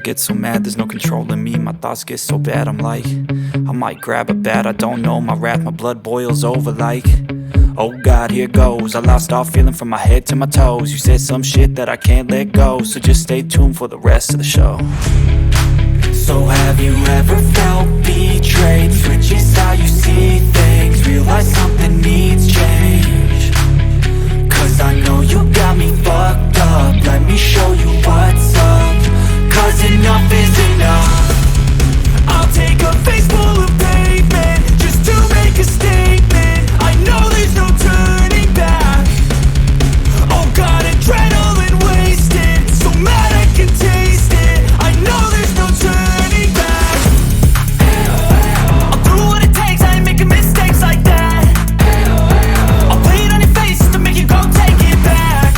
get so mad, there's no controlling me. My thoughts get so bad, I'm like, I might grab a bat, I don't know. My wrath, my blood boils over like, oh God, here goes. I lost all feeling from my head to my toes. You said some shit that I can't let go, so just stay tuned for the rest of the show. So have you ever felt betrayed? Switches how you see things, realize something needs change. Cause I know you got me fucked up, let me show you what's up. Cause enough is enough. I'll take a face full of pavement just to make a statement. I know there's no turning back. Oh God, adrenaline wasted, so mad I can taste it. I know there's no turning back. I'll do what it takes, I ain't making mistakes like that. I'll play it on your face to make you go take it back.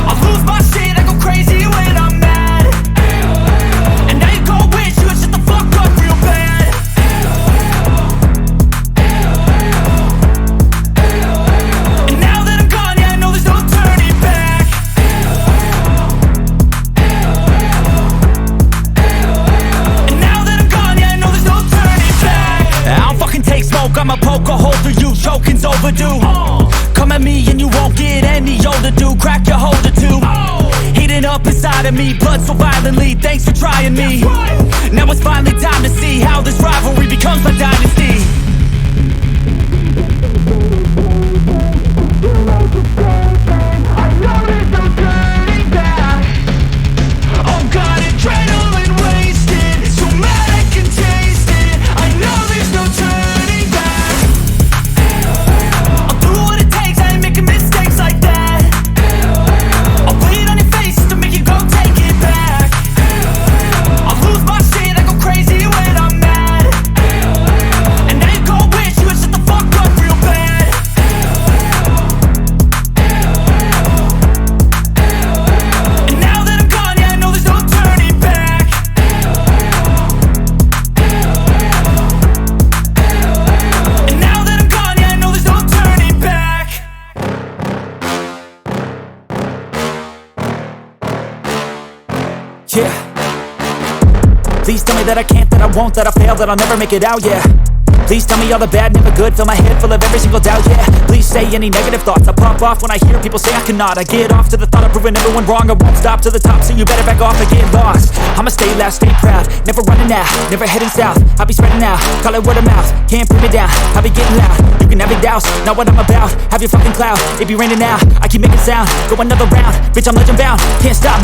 I'll lose my shit, I go crazy when I'm mad. And now you go wish you would shut the fuck up real bad. And now that I'm gone, yeah, I know there's no turning back. And now that I'm gone, yeah, I know there's no turning back. I don't fucking take smoke, I'ma poke a hole through you, choking's overdue. Come at me and you won't get any older, dude, crack your holder too. Heating up inside of me, blood so violently, thanks for trying me. Now it's finally time to see how this rivalry becomes my dynasty. I know there's no turning back. Oh God, adrenaline wasted, so mad I can taste it. I know there's no turning back. I'll do what it takes, I ain't making mistakes like that. I'll play it on your face to make you go take it back. I'll lose my shit, I go crazy when I'm mad. And now you go wish you would shut the fuck up real bad. And now that I'm gone, yeah, I know there's no turning back. And now that I'm gone, yeah, I know there's no turning back. Yeah. Please tell me that I can't, that I won't, that I fail, that I'll never make it out, yeah. Please tell me all the bad, never good, fill my head full of every single doubt, yeah. Please say any negative thoughts, I pop off when I hear people say I cannot. I get off to the thought of proving everyone wrong, I won't stop to the top, so you better back off and get lost. I'ma stay loud, stay proud, never running out, never heading south. I'll be spreading out, call it word of mouth, can't put me down, I'll be getting loud. You can have your doubts, not what I'm about, have your fucking clout. It be raining now, I keep making sound, go another round, bitch I'm legend bound, can't stop.